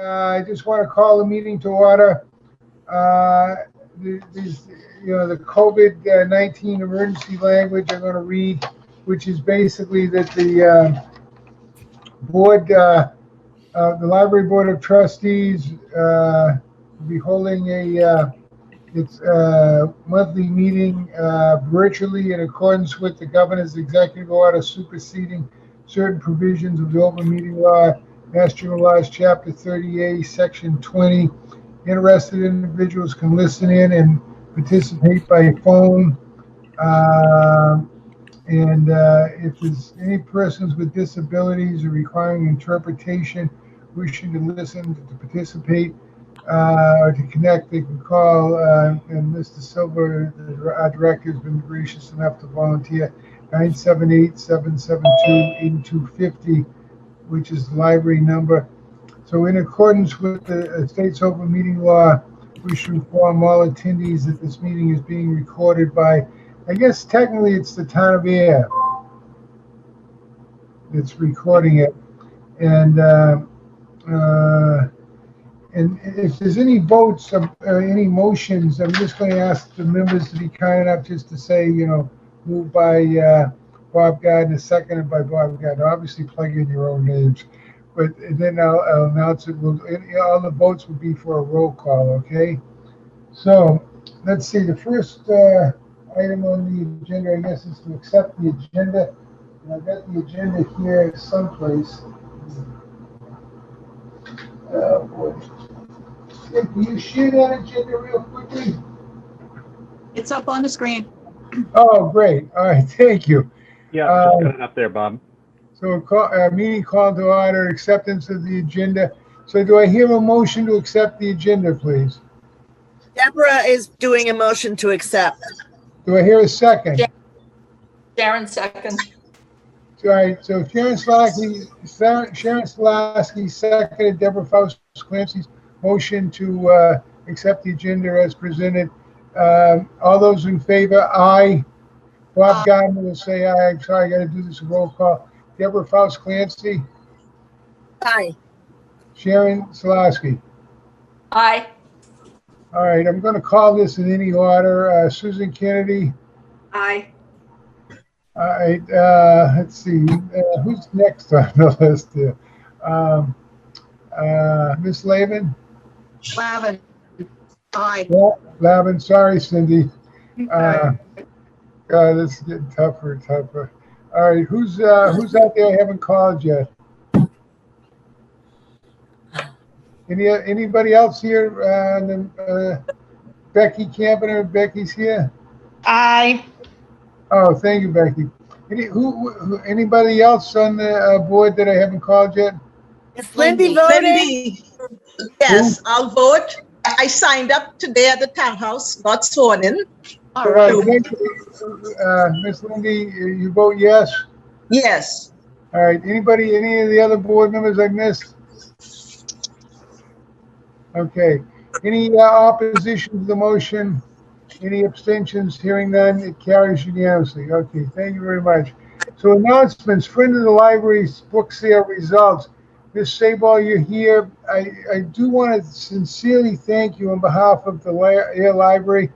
I just want to call the meeting to order. Uh, the COVID-19 emergency language I'm going to read, which is basically that the Library Board of Trustees will be holding its monthly meeting virtually in accordance with the governor's executive order superseding certain provisions of the open meeting law, Mass General Laws, Chapter 30A, Section 20. Interested individuals can listen in and participate by phone. If there's any persons with disabilities or requiring interpretation wishing to listen, to participate, or to connect, they can call. And Mr. Silver, our director, has been gracious enough to volunteer 978-772-8250, which is the library number. So in accordance with the state's open meeting law, we should inform all attendees that this meeting is being recorded by, I guess technically it's the town of Ayer that's recording it. And if there's any votes or any motions, I'm just going to ask the members to be kind enough just to say, moved by Bob Gardner, seconded by Bob Gardner. Obviously plug in your own names. But then I'll announce it. All the votes will be for a roll call, okay? So let's see. The first item on the agenda, I guess, is to accept the agenda. And I've got the agenda here someplace. Oh boy. Hey, can you share that agenda real quickly? It's up on the screen. Oh, great. All right, thank you. Yeah, just got it up there, Bob. So a meeting called to order, acceptance of the agenda. So do I hear a motion to accept the agenda, please? Deborah is doing a motion to accept. Do I hear a second? Sharon second. All right, so Sharon Slavsky seconded Deborah Faust Clancy's motion to accept the agenda as presented. All those in favor, aye. Bob Gardner will say aye. I'm sorry, I got to do this roll call. Deborah Faust Clancy. Aye. Sharon Slavsky. Aye. All right, I'm going to call this in any order. Susan Kennedy. Aye. All right, let's see. Who's next on the list here? Miss Lavin? Lavin. Aye. Lavin, sorry, Cindy. God, this is getting tougher and tougher. All right, who's out there I haven't called yet? Anybody else here? Becky Campener. Becky's here. Aye. Oh, thank you, Becky. Anybody else on the board that I haven't called yet? Is Lindy voting? Yes, I'll vote. I signed up today at the townhouse, got sworn in. All right, thank you. Miss Lindy, you vote yes? Yes. All right, any of the other board members I missed? Okay, any opposition to the motion? Any abstentions? Hearing none, it carries unanimously. Okay, thank you very much. So announcements, friend of the library's book sale results. Ms. Sabal, you're here. I do want to sincerely thank you on behalf of the Ayer Library,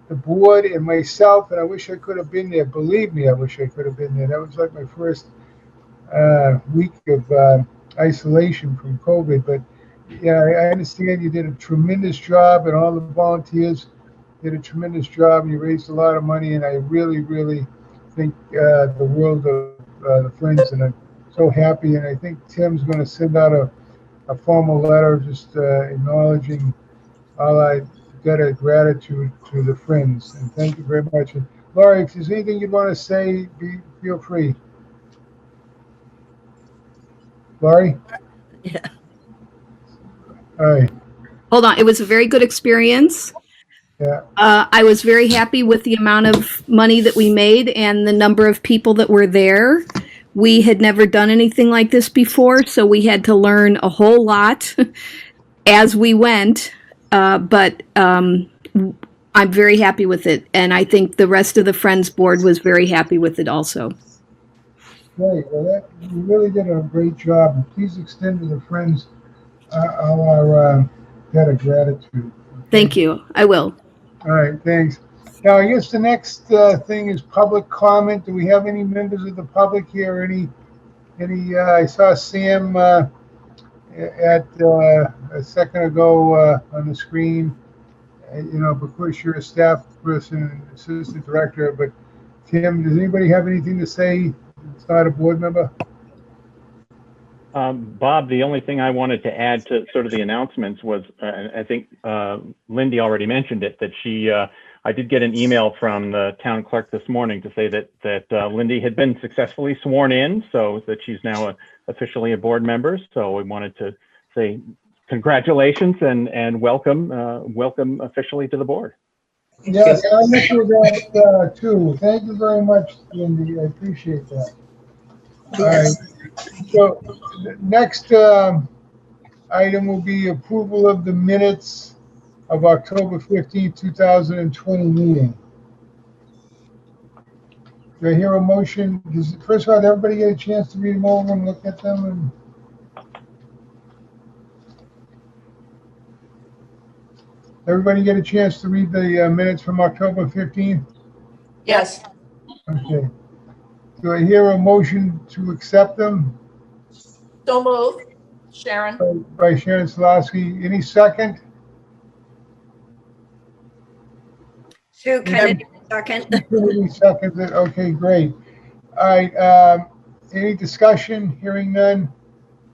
the board, and myself, and I wish I could have been there. Believe me, I wish I could have been there. That was like my first week of isolation from COVID. But yeah, I understand you did a tremendous job, and all the volunteers did a tremendous job, and you raised a lot of money, and I really, really think the world of the Friends, and I'm so happy. And I think Tim's going to send out a formal letter just acknowledging all I got of gratitude to the Friends, and thank you very much. And Laurie, if there's anything you'd want to say, feel free. Laurie? Yeah. All right. Hold on. It was a very good experience. Yeah. I was very happy with the amount of money that we made and the number of people that were there. We had never done anything like this before, so we had to learn a whole lot as we went. But I'm very happy with it, and I think the rest of the Friends board was very happy with it also. Great. Well, you really did a great job. And please extend to the Friends our debt of gratitude. Thank you. I will. All right, thanks. Now, I guess the next thing is public comment. Do we have any members of the public here? I saw Sam at a second ago on the screen. Of course, you're a staff person, assistant director, but Tim, does anybody have anything to say? It's not a board member? Bob, the only thing I wanted to add to sort of the announcements was, I think Lindy already mentioned it, that I did get an email from the town clerk this morning to say that Lindy had been successfully sworn in, so that she's now officially a board member. So we wanted to say congratulations and welcome officially to the board. Yes, I looked at that too. Thank you very much, Lindy. I appreciate that. All right. So the next item will be approval of the minutes of October 15th, 2020 meeting. Do I hear a motion? First of all, did everybody get a chance to read them over and look at them? Everybody get a chance to read the minutes from October 15th? Yes. Okay. Do I hear a motion to accept them? So moved. Sharon? By Sharon Slosky. Any second? Sue Kennedy, second. Any seconds it? Okay, great. All right. Any discussion? Hearing none.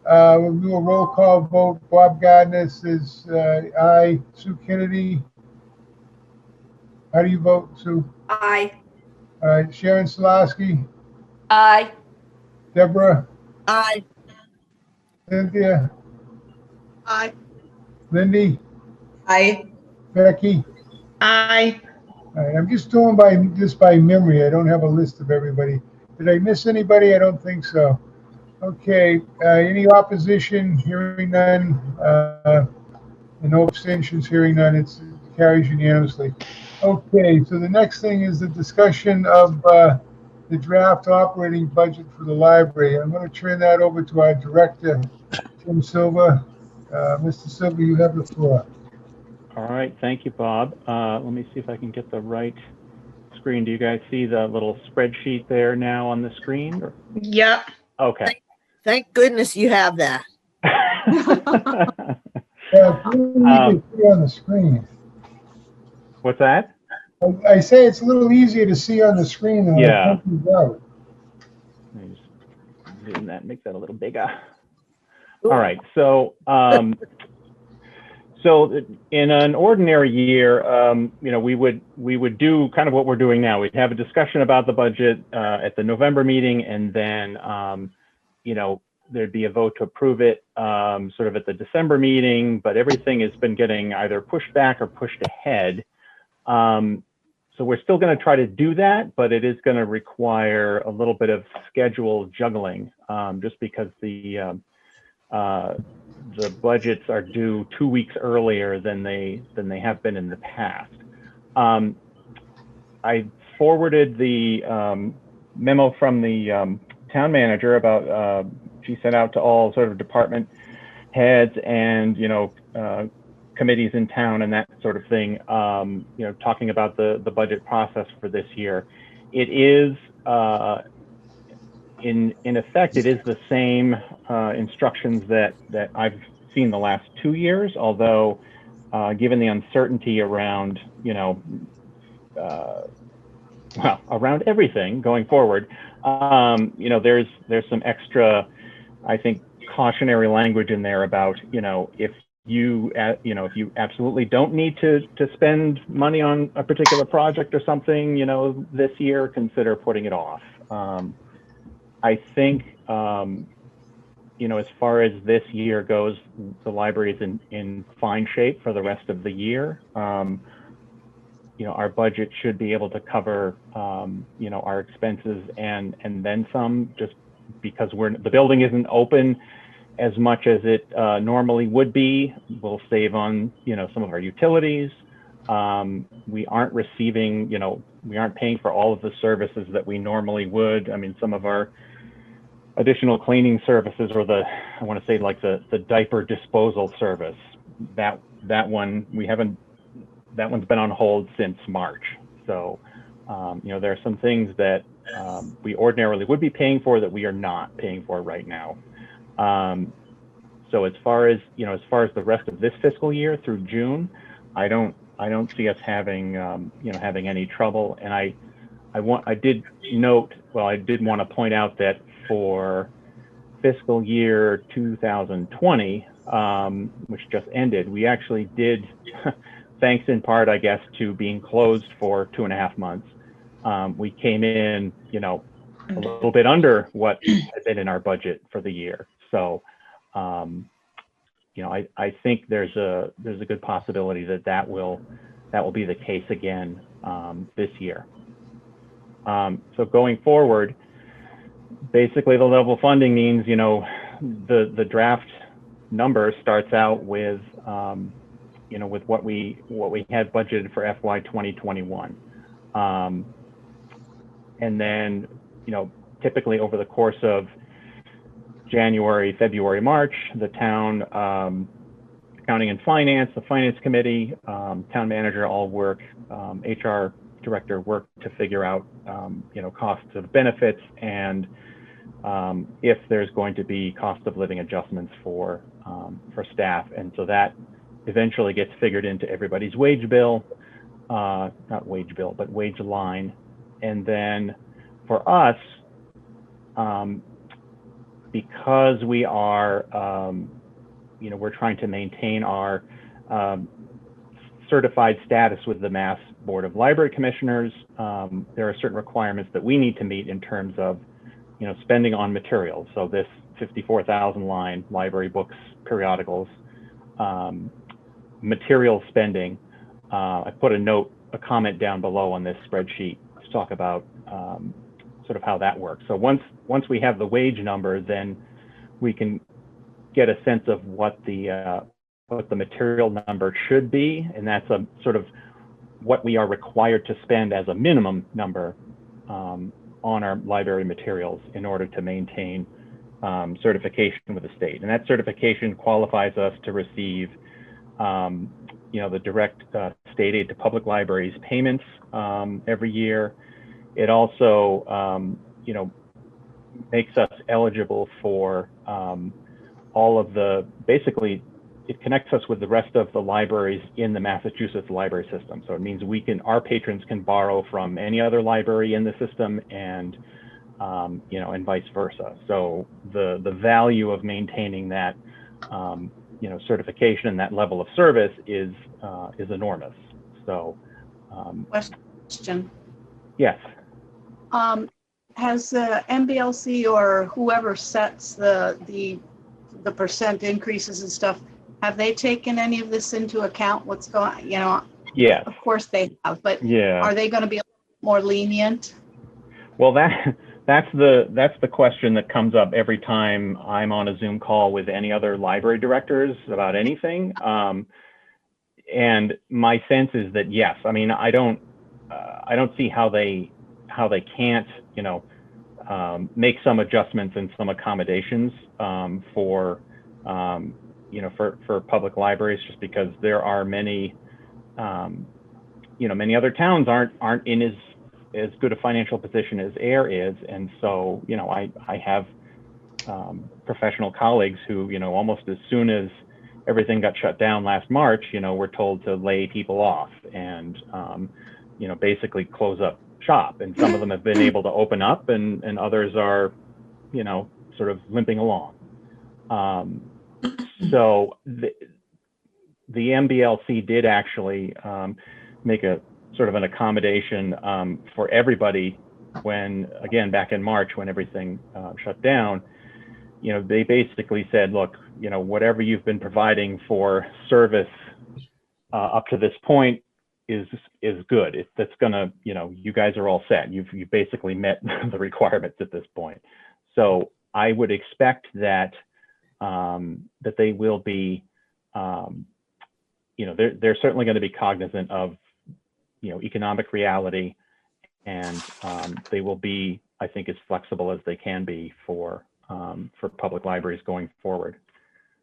We'll do a roll call vote. Bob Gardner says aye. Sue Kennedy. How do you vote, Sue? Aye. All right. Sharon Slosky. Aye. Deborah. Aye. Cynthia. Aye. Lindy. Aye. Becky. Aye. All right. I'm just doing this by memory. I don't have a list of everybody. Did I miss anybody? I don't think so. Okay. Any opposition? Hearing none. And no abstentions. Hearing none. It carries unanimously. Okay. So the next thing is the discussion of the draft operating budget for the library. I'm going to turn that over to our director, Tim Silva. Mr. Silva, you have the floor. All right, thank you, Bob. Let me see if I can get the right screen. Do you guys see the little spreadsheet there now on the screen? Yep. Okay. Thank goodness you have that. Yeah, it's really easy to see on the screen. What's that? I say it's a little easier to see on the screen than Yeah. it comes out. Let me just zoom that, make that a little bigger. All right, so so in an ordinary year, we would do kind of what we're doing now. We'd have a discussion about the budget at the November meeting, and then there'd be a vote to approve it sort of at the December meeting. But everything has been getting either pushed back or pushed ahead. So we're still going to try to do that, but it is going to require a little bit of schedule juggling, just because the budgets are due 2 weeks earlier than they have been in the past. I forwarded the memo from the town manager about she sent out to all sort of department heads and committees in town and that sort of thing, talking about the budget process for this year. It is, in effect, it is the same instructions that I've seen the last 2 years, although given the uncertainty around, around everything going forward, there's some extra, I think, cautionary language in there about, if you absolutely don't need to spend money on a particular project or something, this year, consider putting it off. I think, as far as this year goes, the library is in fine shape for the rest of the year. Our budget should be able to cover, our expenses and then some, just because the building isn't open as much as it normally would be. We'll save on, some of our utilities. We aren't receiving, we aren't paying for all of the services that we normally would. I mean, some of our additional cleaning services, or I want to say like the diaper disposal service. That one that one's been on hold since March. So, there are some things that we ordinarily would be paying for that we are not paying for right now. So as far as the rest of this fiscal year through June, I don't see us having having any trouble. And I did want to point out that for fiscal year 2020, which just ended, we actually did, thanks in part, I guess, to being closed for 2.5 months, we came in, a little bit under what had been in our budget for the year. So, I think there's a good possibility that will be the case again this year. So going forward, basically the level funding means, the draft number starts out with, with what we had budgeted for FY 2021. And then, typically over the course of January, February, March, the town accounting and finance, the finance committee, town manager all work, HR director work to figure out, costs of benefits and if there's going to be cost of living adjustments for staff. And so that eventually gets figured into everybody's wage bill, not wage bill, but wage line. And then for us, because we are, we're trying to maintain our certified status with the Mass Board of Library Commissioners, there are certain requirements that we need to meet in terms of, spending on materials. So this 54,000 line library books, periodicals, material spending. I put a comment down below on this spreadsheet to talk about sort of how that works. So once we have the wage number, then we can get a sense of what the material number should be, and that's a sort of what we are required to spend as a minimum number on our library materials in order to maintain certification with the state. And that certification qualifies us to receive the direct state aid to public libraries payments every year. It also, makes us eligible for all of basically, it connects us with the rest of the libraries in the Massachusetts library system. So it means our patrons can borrow from any other library in the system, and and vice versa. So the value of maintaining that certification and that level of service is enormous. So question. Yes. Has the MBLC or whoever sets the percent increases and stuff, have they taken any of this into account? What's going, Yeah. Of course they have, but Yeah. are they going to be more lenient? Well, that's the question that comes up every time I'm on a Zoom call with any other library directors about anything. And my sense is that yes. I mean, I don't see how they can't make some adjustments and some accommodations for public libraries, just because there are many many other towns aren't in as good a financial position as Ayer is. And so, I have professional colleagues who, almost as soon as everything got shut down last March, were told to lay people off and, basically close up shop. And some of them have been able to open up, and others are, sort of limping along. So the MBLC did actually make a sort of an accommodation for everybody when, again, back in March when everything shut down. They basically said, look, whatever you've been providing for service up to this point is good. That's gonna, you guys are all set. You've basically met the requirements at this point. So I would expect that that they will be, they're certainly going to be cognizant of, economic reality, and they will be, I think, as flexible as they can be for for public libraries going forward.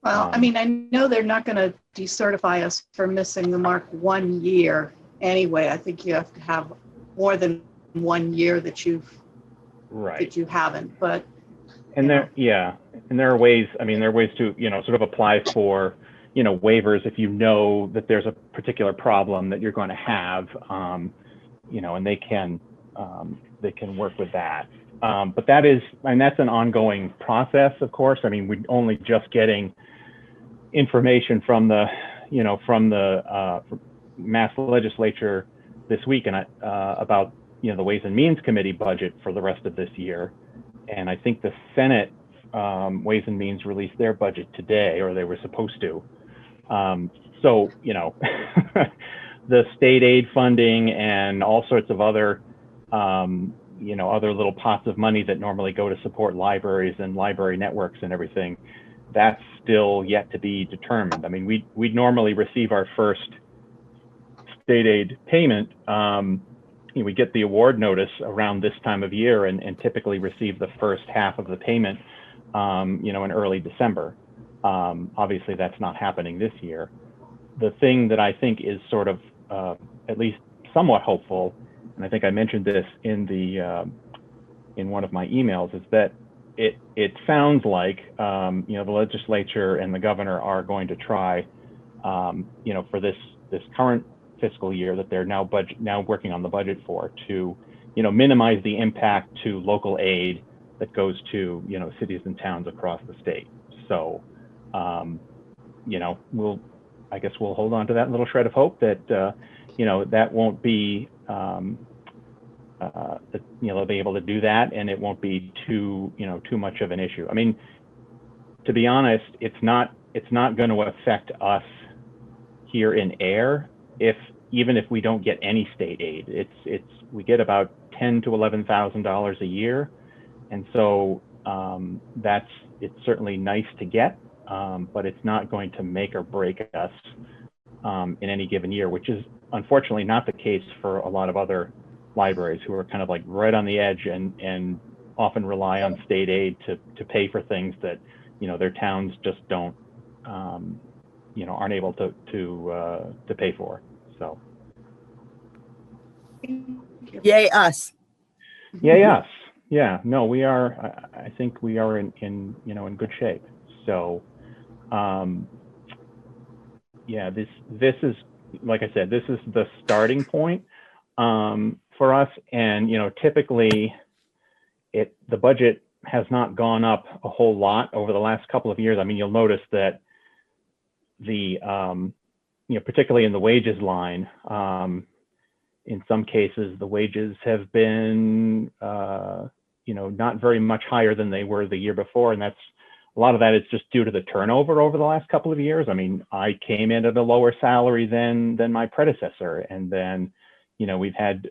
Well, I mean, I know they're not going to decertify us for missing the mark 1 year anyway. I think you have to have more than 1 year that you haven't. But and there are ways. I mean, there are ways to sort of apply for waivers if you know that there's a particular problem that you're going to have, and they can work with that. But that's an ongoing process, of course. I mean, we're only just getting information from the Mass Legislature this week and about the Ways and Means Committee budget for the rest of this year. And I think the Senate Ways and Means released their budget today, or they were supposed to. So the state aid funding and all sorts of other other little pots of money that normally go to support libraries and library networks and everything, that's still yet to be determined. I mean, we'd normally receive our first state aid payment. We get the award notice around this time of year and typically receive the first half of the payment, in early December. Obviously, that's not happening this year. The thing that I think is sort of at least somewhat hopeful, and I think I mentioned this in one of my emails, is that it sounds like the legislature and the governor are going to try for this current fiscal year that they're now working on the budget for, to minimize the impact to local aid that goes to cities and towns across the state. So I guess we'll hold on to that little shred of hope that that won't be that they'll be able to do that, and it won't be too much of an issue. I mean, to be honest, it's not going to affect us here in Ayer even if we don't get any state aid. We get about $10,000 to $11,000 a year, and so it's certainly nice to get, but it's not going to make or break us in any given year, which is unfortunately not the case for a lot of other libraries who are kind of like right on the edge and often rely on state aid to pay for things that their towns just don't aren't able to pay for. So Yay us. yay us. Yeah, no, we are. I think we are in good shape. So this is, like I said, this is the starting point for us. And typically the budget has not gone up a whole lot over the last couple of years. I mean, you'll notice that the particularly in the wages line, in some cases the wages have been not very much higher than they were the year before, and a lot of that is just due to the turnover over the last couple of years. I mean, I came in at a lower salary than my predecessor, and then we've had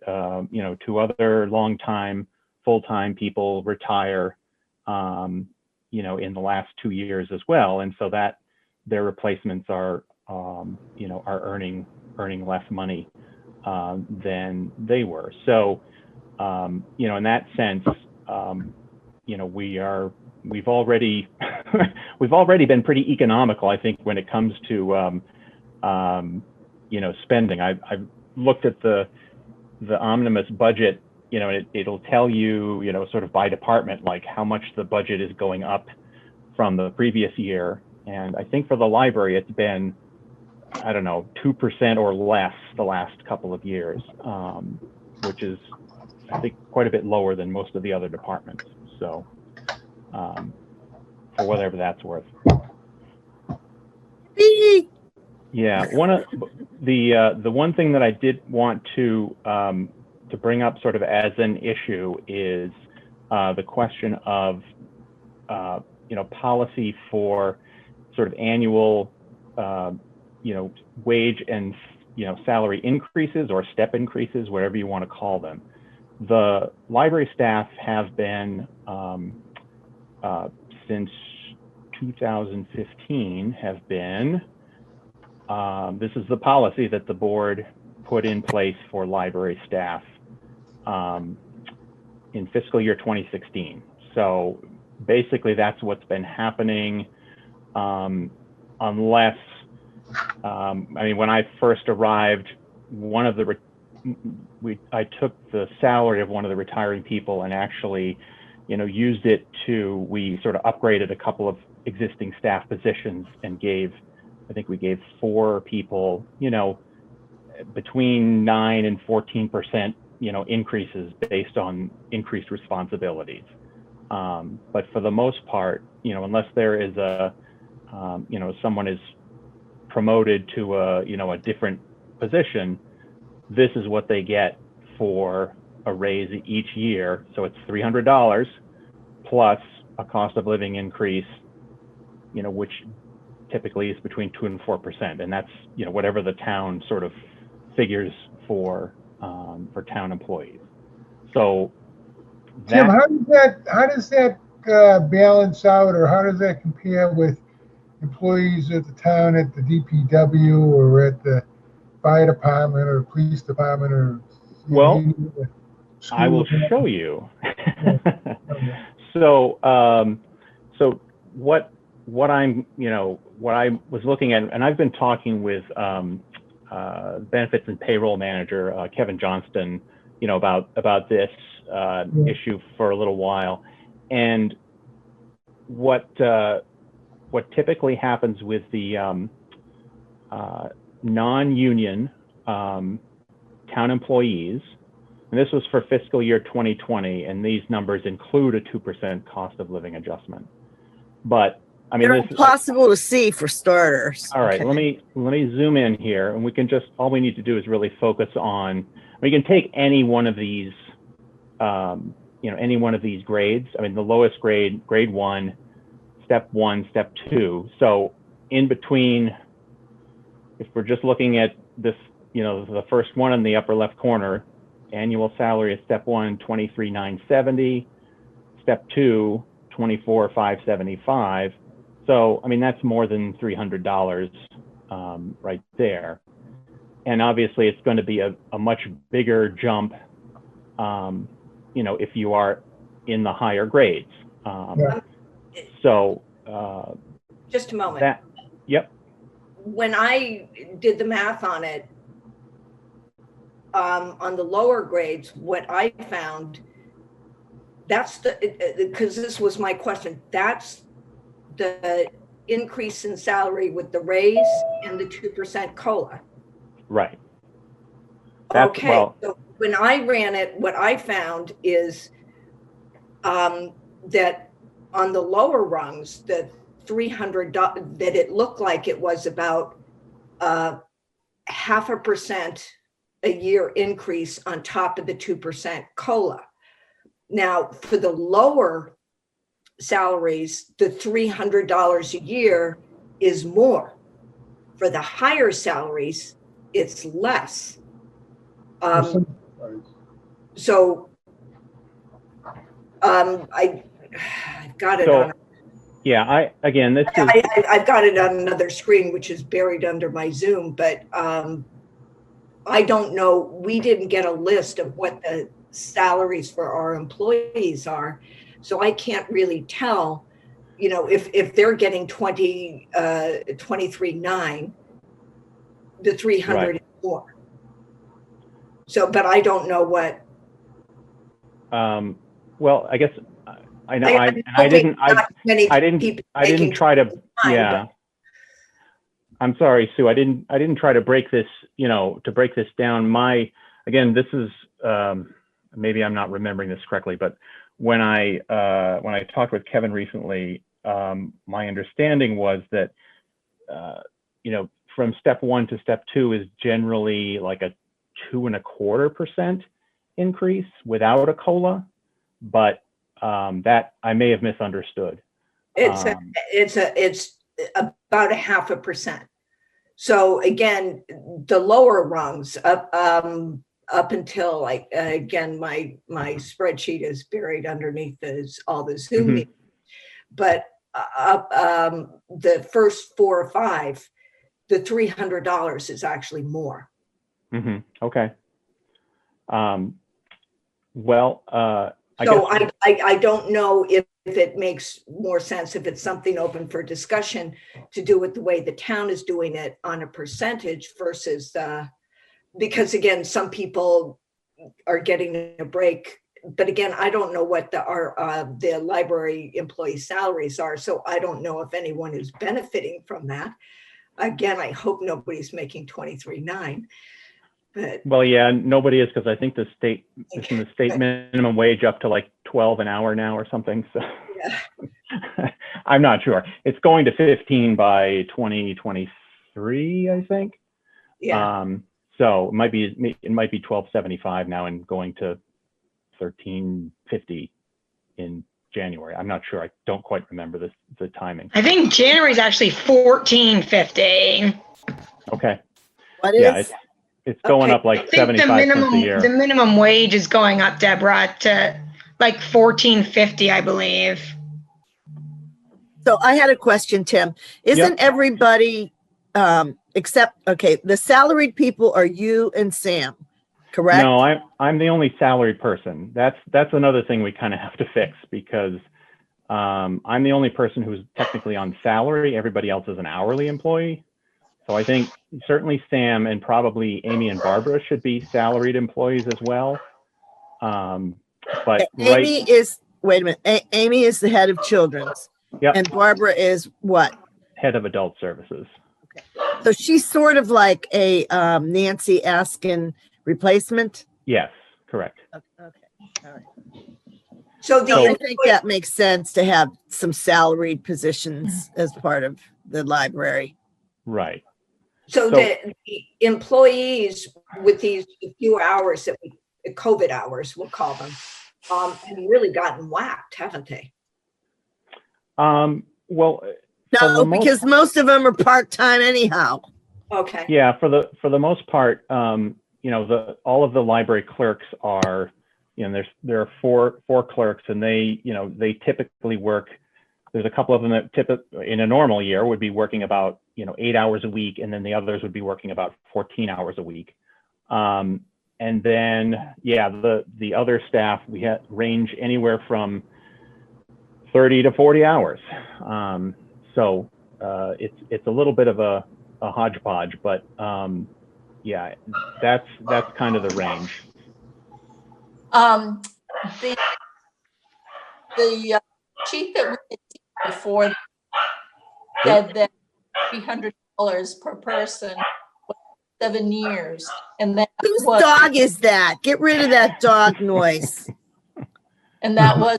two other long-time full-time people retire in the last 2 years as well, and so that their replacements are earning less money than they were. So in that sense, we've already been pretty economical, I think, when it comes to spending. I've looked at the omnibus budget, it'll tell you, sort of by department, like how much the budget is going up from the previous year. And I think for the library, it's been, 2% or less the last couple of years, which is, I think, quite a bit lower than most of the other departments. So for whatever that's worth. Yeah, one of the one thing that I did want to bring up sort of as an issue is the question of policy for sort of annual wage and salary increases or step increases, whatever you want to call them. The library staff have been since 2015 have been this is the policy that the board put in place for library staff in fiscal year 2016. So basically that's what's been happening, unless, I mean, when I first arrived, one of the, I took the salary of one of the retiring people and actually, you know, used it to, we sort of upgraded a couple of existing staff positions and gave, I think we gave 4 people, you know, between 9 and 14%, you know, increases based on increased responsibilities. But for the most part, you know, unless there is a, you know, someone is promoted to a, you know, a different position, this is what they get for a raise each year. So it's $300 plus a cost of living increase, you know, which typically is between 2 and 4%. And that's, you know, whatever the town sort of figures for town employees. So Tim, that, how does that balance out, or how does that compare with employees at the town, at the DPW, or at the fire department, or police department, or well, I will department? show you. Okay. So, so what I'm, you know, what I was looking at, and I've been talking with benefits and payroll manager Kevin Johnston, you know, about this issue for a little while, and what typically happens with the non-union town employees, and this was for fiscal year 2020, and these numbers include a 2% cost of living adjustment. But I mean, They're this impossible to see for starters. All right, Okay. let me zoom in here, and we can just, all we need to do is really focus on, we can take any one of these, you know, any one of these grades. I mean, the lowest grade, grade 1, step 1, step 2. So in between, if we're just looking at this, you know, the first one in the upper left corner, annual salary of step 1, $23,970, step 2, $24,575. So, I mean, that's more than $300 right there. And obviously it's going to be a much bigger jump, you know, if you are in the higher grades. So, Just a moment. that, yep. When I did the math on it, on the lower grades, what I found, that's because this was my question, that's the increase in salary with the raise and the 2% COLA. Right. That's, Okay, well, so when I ran it, what I found is that on the lower rungs, the $300, that it looked like it was about 0.5% a year increase on top of the 2% COLA. Now, for the lower salaries, the $300 a year is more. For the higher salaries, it's less. So I've got it so, on. yeah, again, this is, I've got it on another screen, which is buried under my Zoom, but I don't know. We didn't get a list of what the salaries for our employees are. So I can't really tell, you know, if they're getting 23.9, the 300 right. is more. So, but I don't know what. Well, I guess I know, I didn't try to, yeah. I'm sorry, Sue. I didn't try to break this, you know, to break this down. Again, this is, maybe I'm not remembering this correctly, but when I talked with Kevin recently, my understanding was that, you know, from step 1 to step 2 is generally like a 2.25% increase without a COLA, but that I may have misunderstood. It's about 0.5%. So again, the lower rungs up until, like, again, my spreadsheet is buried underneath all the Zoom meetings, but the first 4 or 5, the $300 is actually more. Okay. Well, So I don't know if it makes more sense, if it's something open for discussion, to do it the way the town is doing it on a percentage versus, because again, some people are getting a break. But again, I don't know what the library employee salaries are. So I don't know if anyone is benefiting from that. Again, I hope nobody's making 23.9. But Well, yeah, nobody is, because I think the state, isn't the state minimum wage up to like 12 an hour now or something? So yeah. I'm not sure. It's going to 15 by 2023, I think. Yeah. So it might be 1275 now and going to 1350 in January. I'm not sure. I don't quite remember the timing. I think January is actually 14.50. Okay. What Yeah, is? it's going up I like think 75 cents a year. the minimum wage is going up, Deborah, to like 14.50, I believe. So I had a question, Tim. Isn't everybody except, okay, the salaried people are you and Sam, correct? No, I'm the only salaried person. That's another thing we kind of have to fix, because I'm the only person who's technically on salary. Everybody else is an hourly employee. So I think certainly Sam and probably Amy and Barbara should be salaried employees as well. But Amy is, wait a minute, Amy is the head of children's. Yep. And Barbara is what? Head of adult services. Okay. So she's sort of like a Nancy Askin replacement? Yes, correct. Okay. All right. So I think that makes sense to have some salaried positions as part of the library. Right. So the employees with these few hours that COVID hours, we'll call them, have really gotten whacked, haven't they? Well, no, because most of them are part-time anyhow. Okay. Yeah, for the most part, you know, all of the library clerks are, you know, there are four clerks, and they typically work. There's a couple of them that typically in a normal year would be working about 8 hours a week, and then the others would be working about 14 hours a week. And then the other staff, we range anywhere from 30 to 40 hours. So it's a little bit of a hodgepodge, but yeah, that's kind of the range. The sheet that we had seen before said that $300 per person, 7 years, and that whose dog is that? Get rid of that dog noise. And that was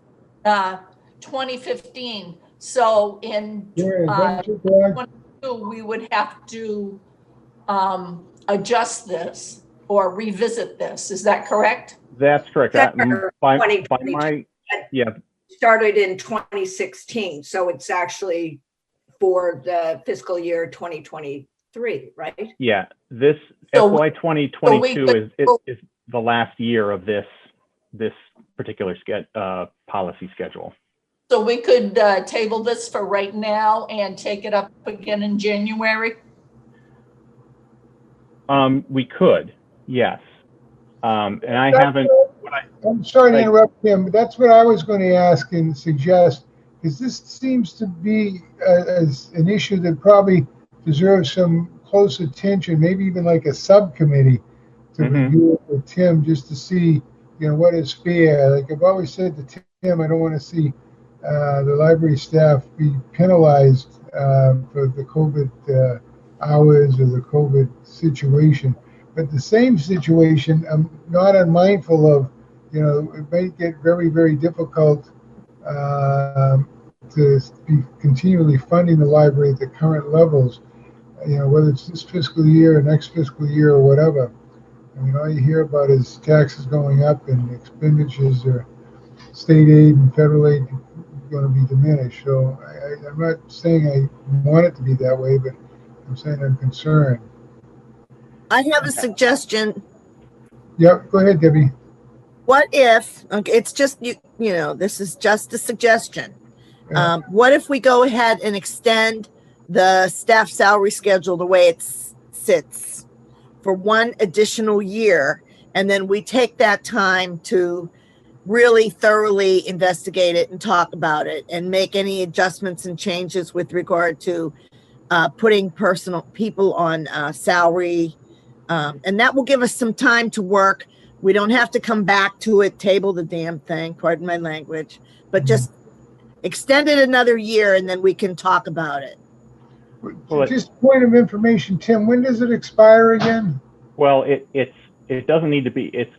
2015. So in 2022, we would have to adjust this or revisit this. Is that correct? That's correct. Started in 2016, so it's actually for the fiscal year 2023, right? Yeah, this FY 2022 is the last year of this particular policy schedule. So we could table this for right now and take it up again in January? We could, yes. And I haven't. I'm sorry to interrupt him, but that's what I was going to ask and suggest, because this seems to be as an issue that probably deserves some close attention, maybe even like a subcommittee to review it with Tim, just to see, what is fair. Like I've always said to Tim, I don't want to see the library staff be penalized for the COVID hours or the COVID situation. But the same situation, I'm not unmindful of, it may get very, very difficult to be continually funding the library at the current levels, whether it's this fiscal year or next fiscal year or whatever. I mean, all you hear about is taxes going up and expenditures or state aid and federal aid going to be diminished. So I'm not saying I want it to be that way, but I'm saying I'm concerned. I have a suggestion. Yep, go ahead, Debbie. What if, okay, it's just, this is just a suggestion. What if we go ahead and extend the staff salary schedule the way it sits for one additional year, and then we take that time to really thoroughly investigate it and talk about it and make any adjustments and changes with regard to putting people on salary. And that will give us some time to work. We don't have to come back to it, table the damn thing, pardon my language, but just extend it another year and then we can talk about it. Well, Just point of information, Tim, when does it expire again? Well, it doesn't need to be. It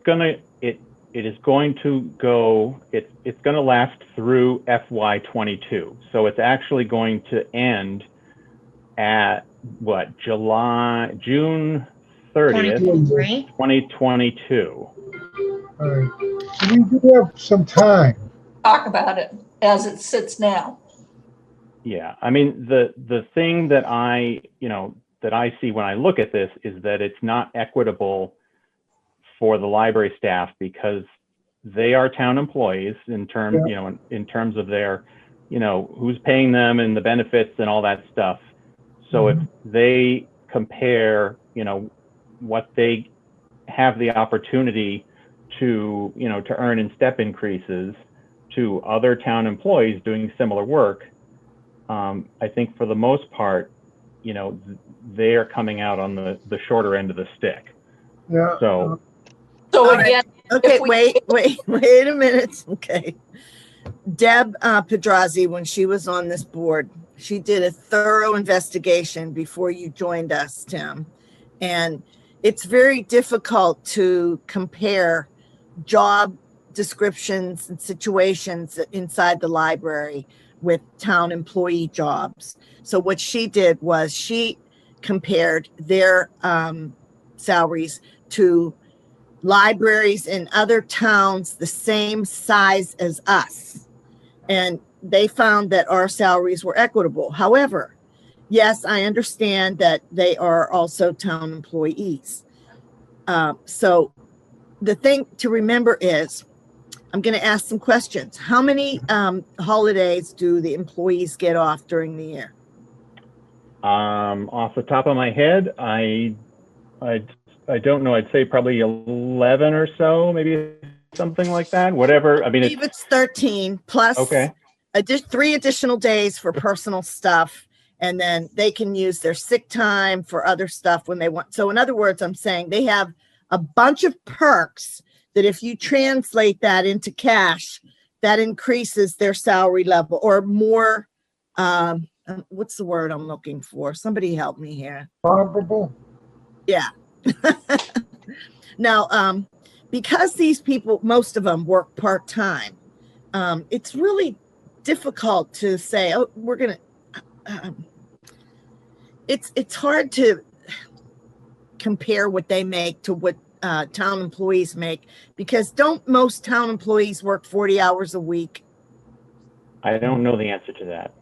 is going to go. It's going to last through FY22. So it's actually going to end at what, June 30th, 2022. All right. So we do have some time. Talk about it as it sits now. Yeah, I mean, the thing that I see when I look at this is that it's not equitable for the library staff because they are town employees in terms, in terms of their, who's paying them and the benefits and all that stuff. So if they compare, what they have the opportunity to, to earn in step increases to other town employees doing similar work, I think for the most part, they are coming out on the shorter end of the stick. Yeah. So Again, okay, wait a minute. Okay. Deb Pedrazi, when she was on this board, she did a thorough investigation before you joined us, Tim. And it's very difficult to compare job descriptions and situations inside the library with town employee jobs. So what she did was she compared their salaries to libraries in other towns the same size as us. And they found that our salaries were equitable. However, yes, I understand that they are also town employees. So the thing to remember is, I'm going to ask some questions. How many holidays do the employees get off during the year? Off the top of my head, I don't know. I'd say probably 11 or so, maybe something like that. Whatever. I mean, it's 13 plus 3 additional days for personal stuff. And then they can use their sick time for other stuff when they want. So in other words, I'm saying they have a bunch of perks that if you translate that into cash, that increases their salary level or more. What's the word I'm looking for? Somebody help me here. Comparable? Yeah. Now, because these people, most of them work part-time, it's really difficult to say, oh, we're going to, it's hard to compare what they make to what town employees make, because don't most town employees work 40 hours a week? I don't know the answer to that.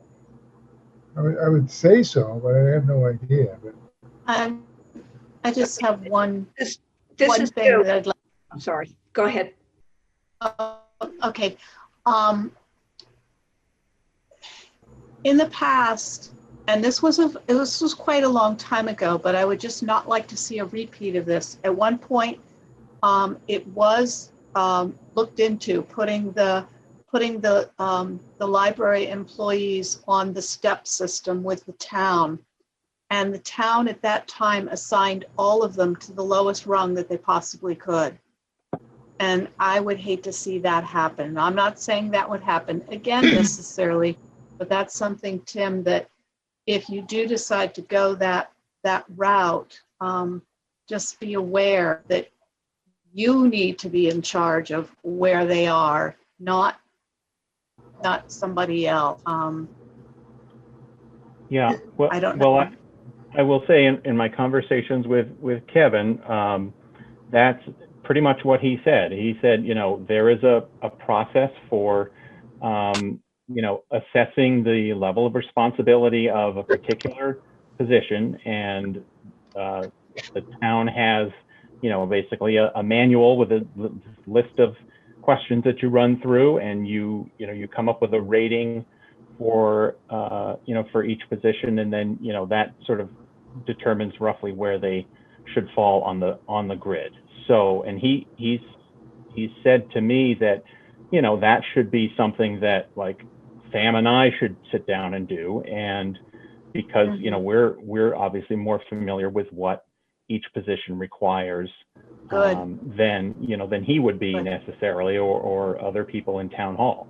I would say so, but I have no idea. But I just have one This is thing that I'd like. I'm sorry. Go ahead. Okay. In the past, and this was quite a long time ago, but I would just not like to see a repeat of this. At one point, it was looked into putting the library employees on the step system with the town. And the town at that time assigned all of them to the lowest rung that they possibly could. And I would hate to see that happen. I'm not saying that would happen again necessarily, but that's something, Tim, that if you do decide to go that route, just be aware that you need to be in charge of where they are, not somebody else. Yeah, well, I don't know. I will say in my conversations with Kevin, that's pretty much what he said. He said, there is a process for, assessing the level of responsibility of a particular position, and the town has, basically a manual with a list of questions that you run through, and you come up with a rating for for each position, and then that sort of determines roughly where they should fall on the grid. So, and he said to me that that should be something that like Sam and I should sit down and do. And because, we're obviously more familiar with what each position requires Good. than he would be Good. necessarily, or other people in town hall.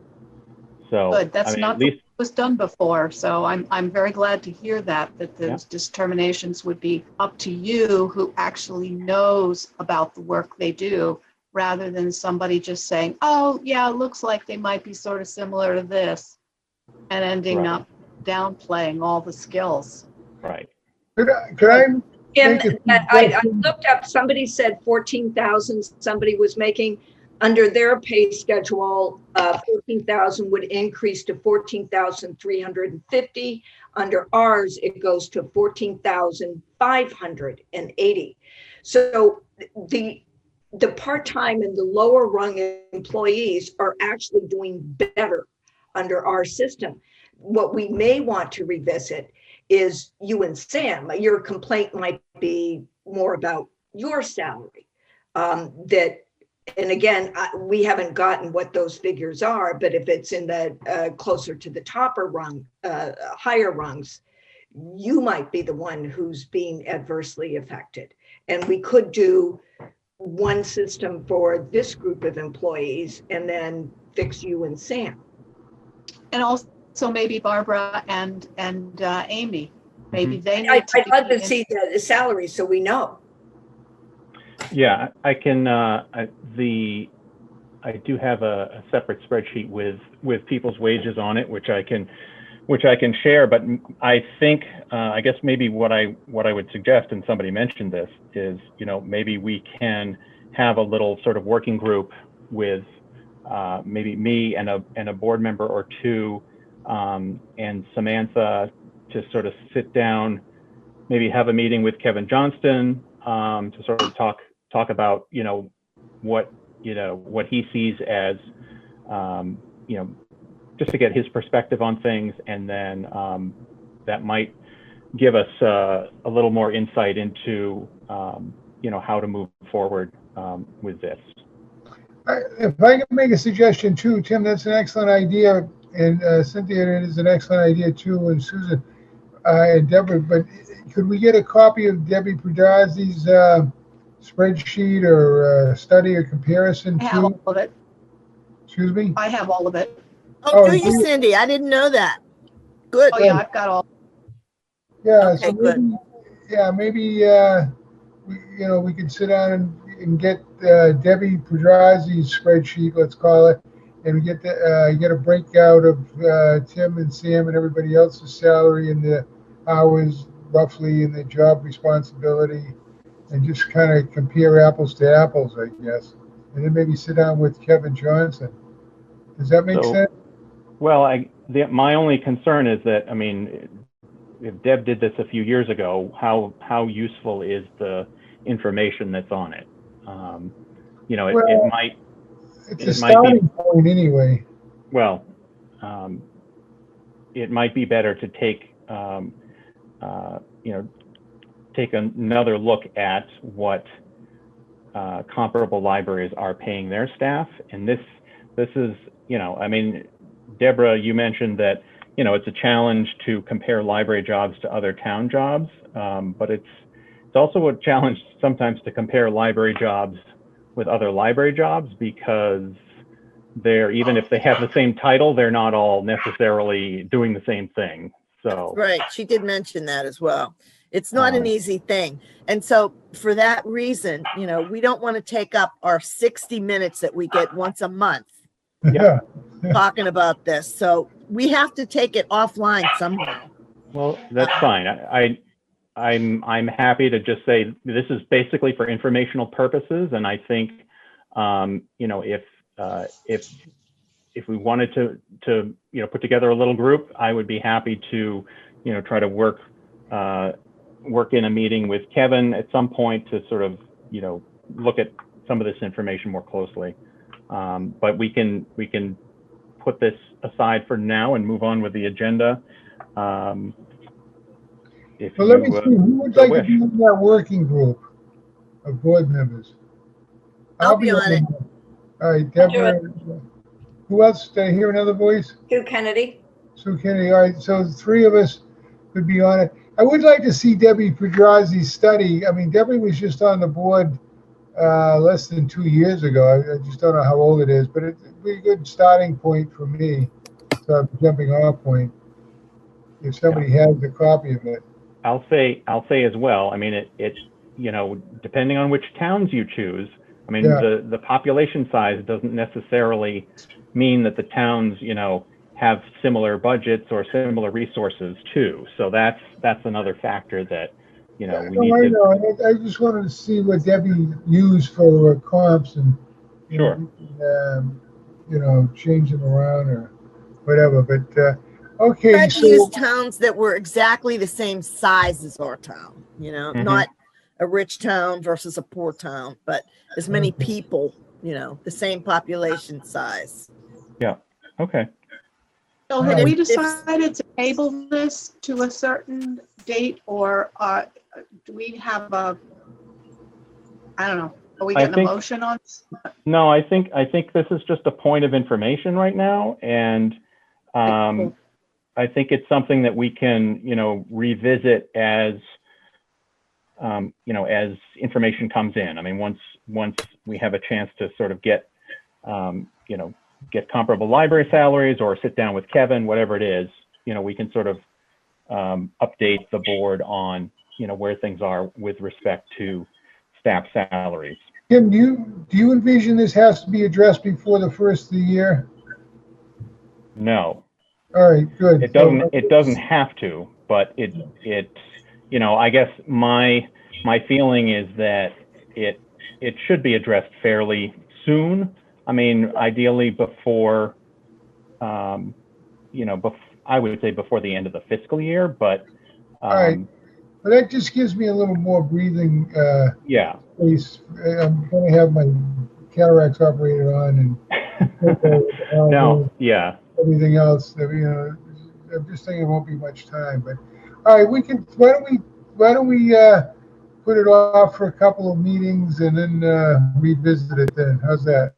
So Good. That's not at least what was done before. So I'm very glad to hear that those determinations would be up to you, who actually knows about the work they do, rather than somebody just saying, oh yeah, it looks like they might be sort of similar to this, and ending up downplaying all the skills. Right. Could I Kim, make a I suggestion? looked up, somebody said 14,000 somebody was making. Under their pay schedule, 14,000 would increase to 14,350. Under ours, it goes to 14,580. So the part-time and the lower rung employees are actually doing better under our system. What we may want to revisit is you and Sam. Your complaint might be more about your salary. And again, we haven't gotten what those figures are, but if it's in the closer to the higher rungs, you might be the one who's being adversely affected. And we could do one system for this group of employees and then fix you and Sam. And also maybe Barbara and Amy. Maybe they need I'd love to be see the salary so we know. Yeah, I can. I do have a separate spreadsheet with people's wages on it, which I can share. But I think, I guess maybe what I would suggest, and somebody mentioned this, is maybe we can have a little sort of working group with maybe me and a board member or two, and Samantha, to sort of sit down, maybe have a meeting with Kevin Johnston, to sort of talk about what he sees as just to get his perspective on things, and then that might give us a little more insight into how to move forward with this. If I can make a suggestion too, Tim, that's an excellent idea, and Cynthia, it is an excellent idea too, and Susan and Deborah. But could we get a copy of Debbie Pradazzi's spreadsheet or study or comparison I have too? all of it. Excuse me? I have all of it. Oh, do you, Cindy? I didn't know that. Good. Oh yeah, I've got all. Yeah, Okay, so good. maybe we could sit down and get Debbie Pradazzi's spreadsheet, let's call it, and we get a breakout of Tim and Sam and everybody else's salary and the hours roughly and the job responsibility, and just kind of compare apples to apples, I guess, and then maybe sit down with Kevin Johnson. Does that make sense? Well, my only concern is that, if Deb did this a few years ago, how useful is the information that's on it? It might. It's a starting point anyway. Well, it might be better to take another look at what comparable libraries are paying their staff, and this is, Deborah, you mentioned that it's a challenge to compare library jobs to other town jobs, but it's also a challenge sometimes to compare library jobs with other library jobs, because even if they have the same title, they're not all necessarily doing the same thing. So right, she did mention that as well. It's not an easy thing. And so for that reason, we don't want to take up our 60 minutes that we get once a month talking about this. So we have to take it offline somehow. Well, that's fine. I'm happy to just say this is basically for informational purposes, and I think if we wanted to put together a little group, I would be happy to try to work in a meeting with Kevin at some point to sort of look at some of this information more closely. But we can put this aside for now and move on with the agenda. If Well, let me see, who would like to be in that working group of board members? I'll be on it. All right, Deborah. Who else? Did I hear another voice? Sue Kennedy. Sue Kennedy. All right, so the three of us could be on it. I would like to see Debbie Pedrazi's study. I mean, Debbie was just on the board less than 2 years ago. I just don't know how old it is, but it'd be a good starting point for me. So I'm jumping off point. If somebody has a copy of it. I'll say as well. I mean, it you know, depending on which towns you choose. I mean, Yeah. the population size doesn't necessarily mean that the towns, you know, have similar budgets or similar resources too. So that's another factor that, you know, we need I to. know. I just wanted to see what Debbie used for comps and Sure. you know, change them around or whatever. But okay, Tried to so use towns that were exactly the same size as our town, you know, Mhm. not a rich town versus a poor town, but as many people, you know, the same population size. Yeah. Okay. So have Right. we decided to table this to a certain date, or do we have I don't know, are we I getting a think- motion on? No, I think this is just a point of information right now, and Cool. I think it's something that we can, you know, revisit as, you know, as information comes in. I mean, once we have a chance to sort of get, you know, get comparable library salaries or sit down with Kevin, whatever it is, you know, we can sort of update the board on, you know, where things are with respect to staff salaries. Kim, do you envision this has to be addressed before the first of the year? No. All right, good. It doesn't have to, but it you know, I guess my feeling is that it should be addressed fairly soon. I mean, ideally before, you know, I would say before the end of the fiscal year, but All right. But that just gives me a little more breathing yeah. space. I'm going to have my cataracts operated on and No, yeah. everything else. You know, I'm just thinking it won't be much time. But all right, we can. Why don't we put it off for a couple of meetings and then revisit it then? How's that?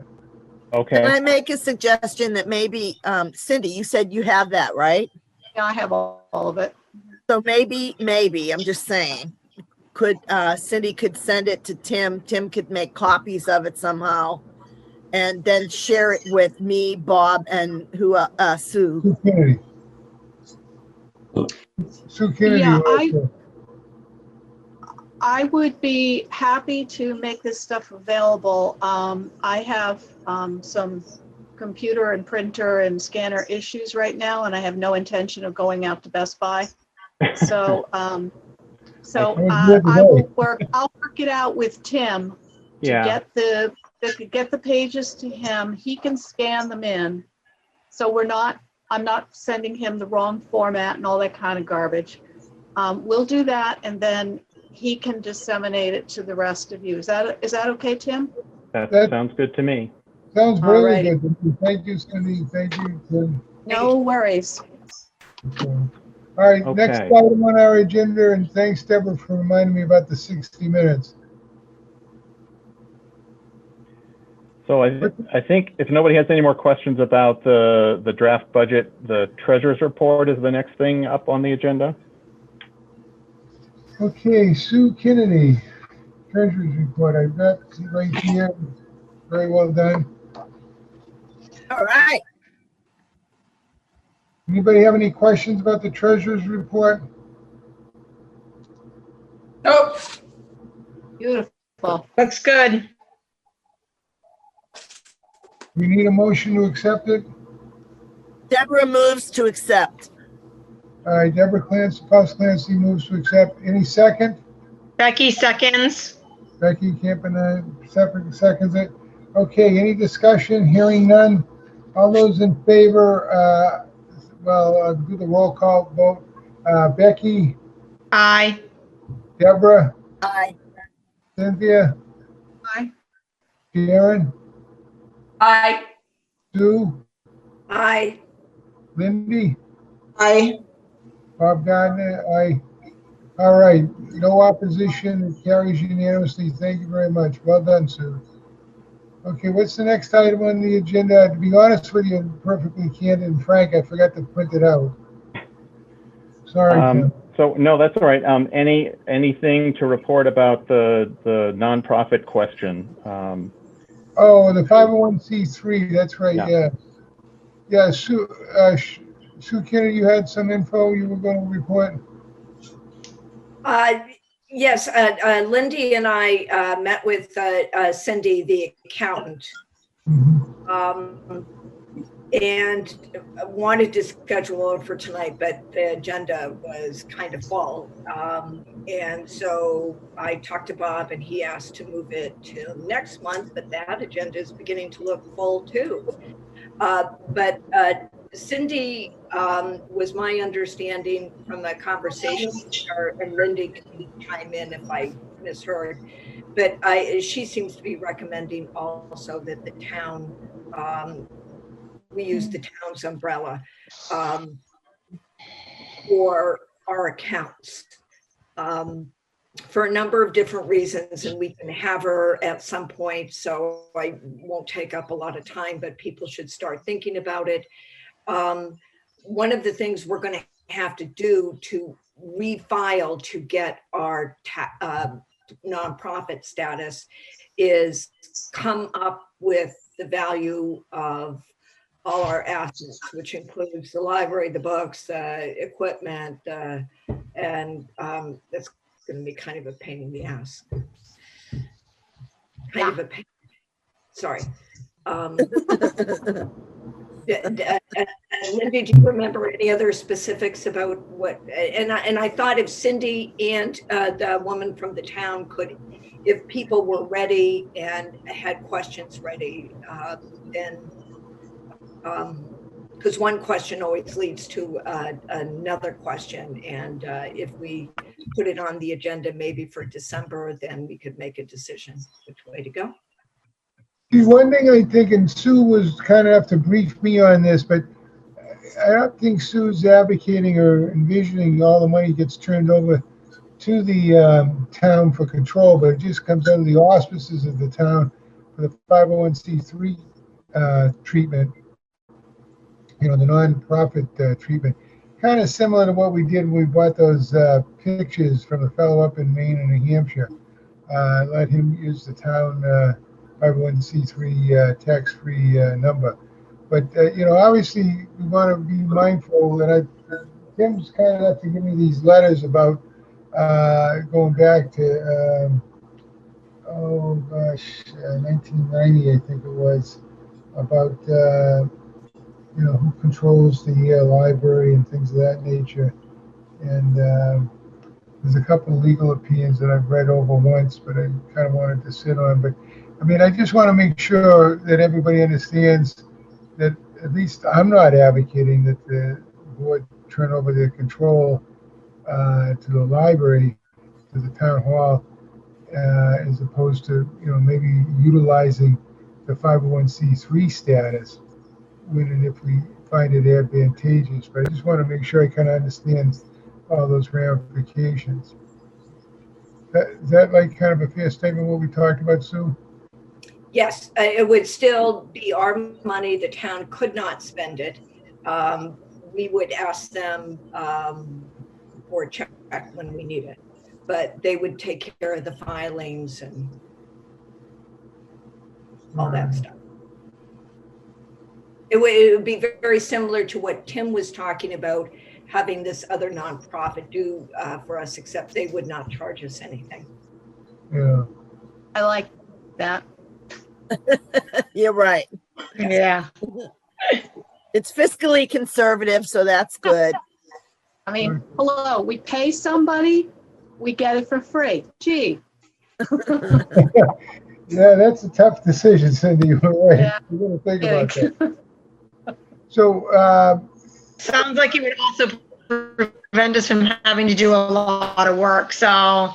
Okay. Can I make a suggestion that maybe, Cindy, you said you have that, right? Yeah, I have all of it. So maybe, I'm just saying, could, Cindy could send it to Tim. Tim could make copies of it somehow and then share it with me, Bob, and Sue. Sue Kennedy. Sue Kennedy. Yeah, also. I would be happy to make this stuff available. I have some computer and printer and scanner issues right now, and I have no intention of going out to Best Buy. So, I'll work it out with Tim to Yeah. get the pages to him. He can scan them in. So I'm not sending him the wrong format and all that kind of garbage. We'll do that, and then he can disseminate it to the rest of you. Is that okay, Tim? That sounds good to me. Sounds All really right. good. Thank you, Cindy. Thank you, Tim. No worries. Okay. All right, next Okay. item on our agenda, and thanks, Deborah, for reminding me about the 60 minutes. So I think if nobody has any more questions about the draft budget, the treasurer's report is the next thing up on the agenda. Okay, Sue Kennedy, Treasurer's Report. I've got it right here. Very well done. All right. Anybody have any questions about the Treasurer's Report? Nope. Beautiful. Looks good. We need a motion to accept it. Deborah moves to accept. All right, Deborah Clancy moves to accept. Any second? Becky seconds. Becky Campanella seconds it. Okay, any discussion? Hearing none. All those in favor, I'll do the roll call vote. Becky, Aye. Deborah, Aye. Cynthia, Aye. Sharon, Aye. Sue, Aye. Lindy, Aye. Bob Gardner, aye. All right, no opposition. It carries unanimously. Thank you very much. Well done, Sue. Okay, what's the next item on the agenda? To be honest with you, perfectly candid and frank, I forgot to print it out. Sorry, Tim. So no, that's all right. Anything to report about the nonprofit question? Oh, the 501c3, that's right, Yeah. yeah. Yeah, Sue Kennedy, you had some info you were going to report? Uh, yes, Lindy and I met with Cindy, the accountant, and wanted to schedule it for tonight, but the agenda was kind of full. And so I talked to Bob and he asked to move it to next month, but that agenda is beginning to look full too. But Cindy was my understanding from the conversation, and Lindy can chime in if I misheard, but she seems to be recommending also that the town, we use the town's umbrella for our accounts. For a number of different reasons, and we can have her at some point, so I won't take up a lot of time, but people should start thinking about it. One of the things we're going to have to do to refile to get our nonprofit status is come up with the value of all our assets, which includes the library, the books, the equipment, and that's going to be kind of a pain in the ass. Kind of a pain. Sorry. Lindy, do you remember any other specifics about what? And I thought if Cindy and the woman from the town could, if people were ready and had questions ready, then. Because one question always leads to another question. And if we put it on the agenda maybe for December, then we could make a decision which way to go. One thing I think, and Sue was kind enough to brief me on this, but I don't think Sue's advocating or envisioning all the money gets turned over to the town for control, but it just comes under the auspices of the town for the 501c3 treatment, the nonprofit treatment. Kind of similar to what we did when we bought those pictures from the fellow up in Maine and New Hampshire. Let him use the town 501c3 tax-free number. But, obviously we want to be mindful, and Tim's kind enough to give me these letters about going back to, 1990, I think it was, about, who controls the library and things of that nature. And there's a couple of legal opinions that I've read over once, but I kind of wanted to sit on. But I just want to make sure that everybody understands that at least I'm not advocating that the board turn over their control to the library, to the town hall, as opposed to, maybe utilizing the 501c3 status when and if we find it advantageous. But I just want to make sure I kind of understand all those ramifications. Is that like kind of a fair statement what we talked about, Sue? Yes, it would still be our money. The town could not spend it. We would ask them for a check when we need it, but they would take care of the filings and all that stuff. It would be very similar to what Tim was talking about, having this other nonprofit do for us, except they would not charge us anything. Yeah. I like that. You're right. Yeah. It's fiscally conservative, so that's good. I mean, hello, we pay somebody, we get it for free. Gee. Yeah, that's a tough decision, Cindy. You're right. Yeah. We're going to think about that. So, Sounds like it would also prevent us from having to do a lot of work. So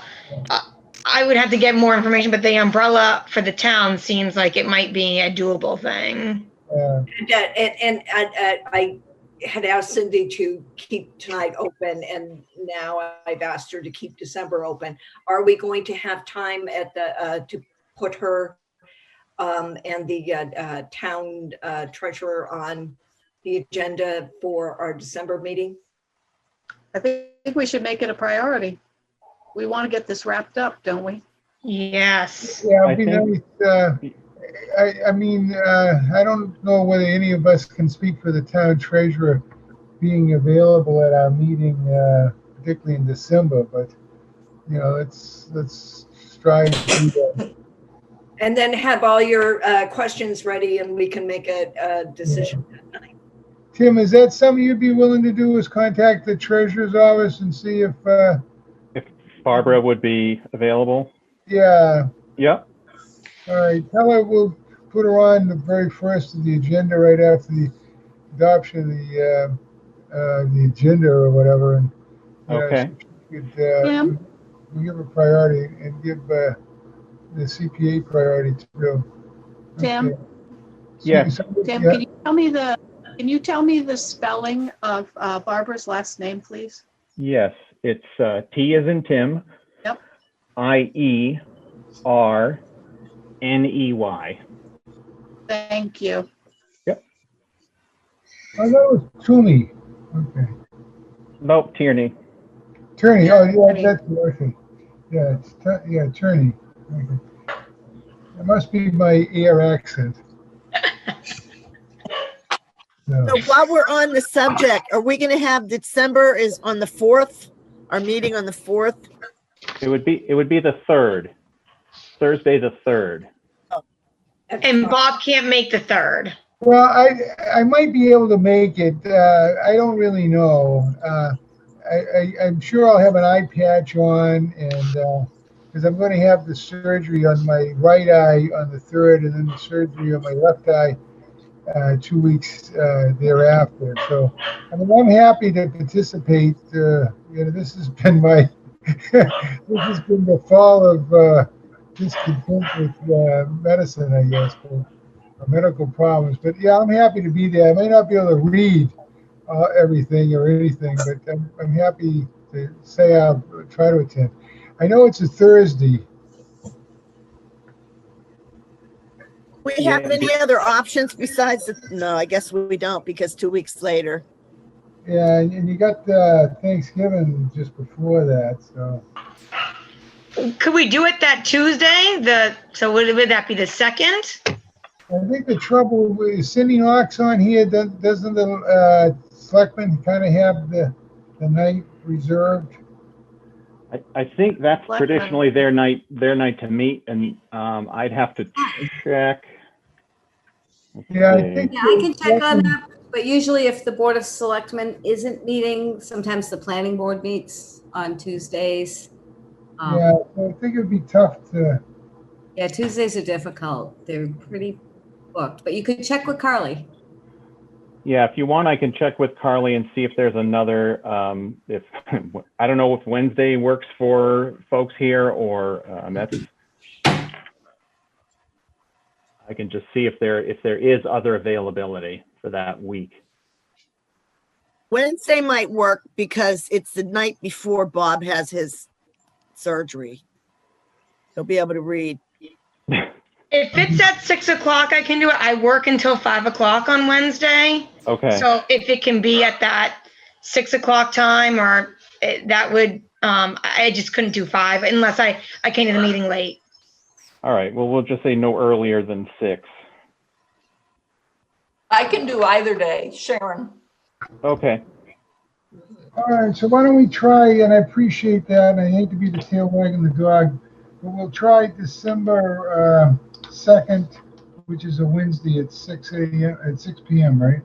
I would have to get more information, but the umbrella for the town seems like it might be a doable thing. And I had asked Cindy to keep tonight open, and now I've asked her to keep December open. Are we going to have time at the to put her and the town treasurer on the agenda for our December meeting? I think we should make it a priority. We want to get this wrapped up, don't we? Yes. Yeah, I it'd be think- nice. I mean, I don't know whether any of us can speak for the town treasurer being available at our meeting, particularly in December, but, you know, let's strive to do that. And then have all your questions ready and we can make a decision that night. Tim, is that something you'd be willing to do, is contact the treasurer's office and see if, If Barbara would be available. yeah, Yep. all right, tell her we'll put her on the very first of the agenda right after the adoption of the agenda or whatever, and, you know, Okay. she could, Tim? we'll give her priority and give, the CPA priority too. Tim? Okay. Yes. Tim, Yeah. can you tell me the spelling of Barbara's last name, please? Yes. It's T as in Tim. Yep. Ierney. Thank you. Oh, that was Toomey. Okay. Nope, Tierney. Turney. Oh, yeah, Tierney. that's okay. Yeah, Turney. Okay. It must be my Ayer accent. No. So while we're on the subject, are we going to have December is on the 4th? Our meeting on the 4th? It would be the 3rd. Thursday the 3rd. And Bob can't make the 3rd. Well, I might be able to make it. I don't really know. I'm sure I'll have an eye patch on, and because I'm going to have the surgery on my right eye on the 3rd, and then the surgery on my left eye 2 weeks thereafter. So, I mean, I'm happy to participate. You know, this has been my this has been the fall of discontent with medicine, I guess, for medical problems. But yeah, I'm happy to be there. I may not be able to read everything or anything, but I'm happy to say I'll try to attend. I know it's a Thursday. We have any other options besides no, I guess we don't because 2 weeks later. Yeah, and you got Thanksgiving just before that, so. Could we do it that Tuesday? So would that be the 2nd? I think the trouble with Cindy Knox on here, doesn't the selectmen kind of have the night reserved? I think that's Selectmen. traditionally their night to meet, and I'd have to check. Let's Yeah, I see. think. Yeah, I can check on that, but usually if the Board of Selectmen isn't meeting, sometimes the planning board meets on Tuesdays. Yeah, so I think it'd be tough to. Yeah, Tuesdays are difficult. They're pretty booked, but you could check with Carly. Yeah, if you want, I can check with Carly and see if there's another, if, I don't know if Wednesday works for folks here or that's, I can just see if there is other availability for that week. Wednesday might work because it's the night before Bob has his surgery. He'll be able to read. If it's at 6 o'clock, I can do it. I work until 5 o'clock on Wednesday. Okay. So if it can be at that 6 o'clock time, or that would, I just couldn't do 5 unless I came to the meeting late. All right. Well, we'll just say no earlier than 6. I can do either day, Sharon. Okay. All right, so why don't we try, and I appreciate that, and I hate to be the tail wagging the dog, but we'll try December 2nd, which is a Wednesday at 6 p.m., right?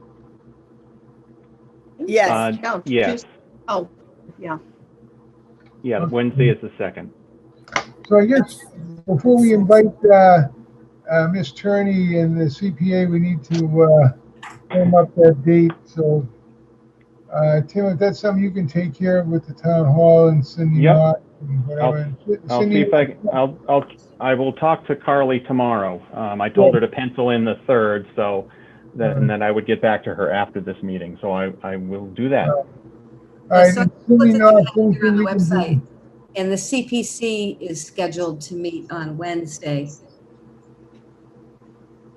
Yes. No, Yes. Tuesday. Oh, yeah. Yeah, Wednesday is the 2nd. So I guess before we invite Miss Turney and the CPA, we need to firm up that date. So, Tim, if that's something you can take care of with the town hall and Cindy Yep. Knott and whatever. I'll see if I will talk to Carly tomorrow. I told her to pencil in the 3rd, so and then I would get back to her after this meeting. So I will do that. All right, So and put Cindy the Knott, calendar anything on the you can do. website. And the CPC is scheduled to meet on Wednesday.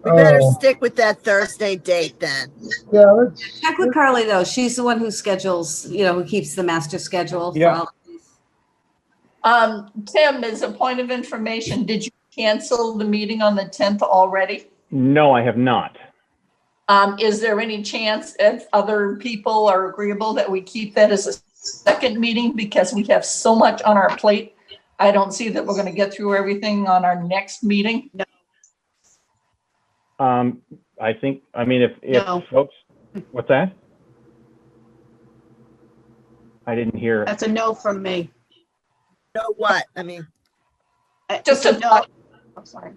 We better Oh, stick with that Thursday date then. yeah, let's, Check with Carly though. She's the one who schedules, who keeps the master schedule for Yeah. all of these. Tim, as a point of information, did you cancel the meeting on the 10th already? No, I have not. Is there any chance, if other people are agreeable, that we keep that as a second meeting, because we have so much on our plate? I don't see that we're going to get through everything on our next meeting. I think, I mean, if No. folks, what's that? I didn't hear. That's a no from me. Know what? I mean, Just It's a no. thought. I'm sorry.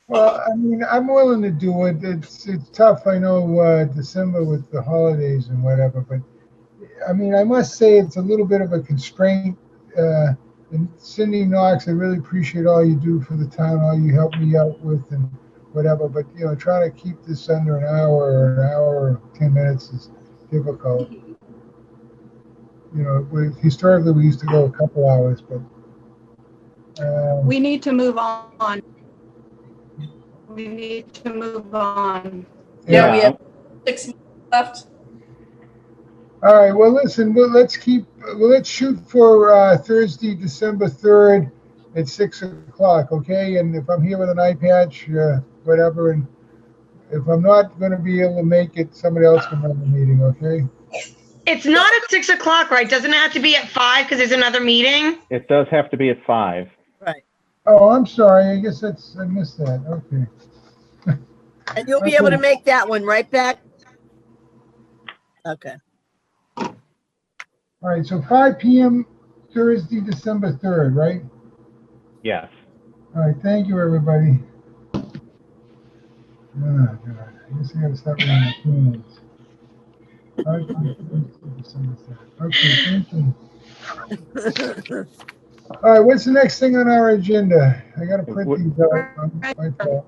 well, I mean, I'm willing to do it. It's tough. I know, December with the holidays and whatever, but I mean, I must say it's a little bit of a constraint. And Cindy Knox, I really appreciate all you do for the town, all you help me out with and whatever, but trying to keep this under an hour or an hour or 10 minutes is difficult. Historically we used to go a couple hours, but We need to move on. We need to move on. Yeah, we have 6 minutes left. all right, well, listen, let's shoot for Thursday, December 3rd at 6 o'clock, okay? And if I'm here with an eye patch, whatever, and if I'm not going to be able to make it, somebody else can run the meeting, okay? It's not at 6 o'clock, right? Doesn't it have to be at 5 because there's another meeting? It does have to be at 5. right. Oh, I'm sorry. I guess I missed that. Okay. And you'll be able to make that one right back? Okay. All right, so 5 p.m. Thursday, December 3rd, right? Yes. All right, thank you, everybody. Oh, God. I guess I gotta start reading my emails. 5 p.m. Thursday, December 3rd. Okay, thank you. All right, what's the next thing on our agenda? I gotta print these out. My fault.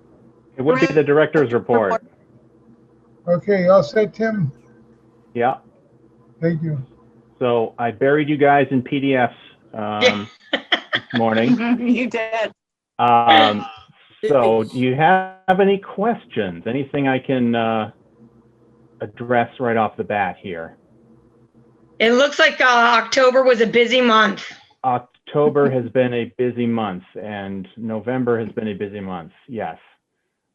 It would be the director's report. Okay, all set, Tim? Yeah. Thank you. So I buried you guys in PDFs this morning. You did. So do you have any questions? Anything I can address right off the bat here? It looks like October was a busy month. October has been a busy month, and November has been a busy month. Yes.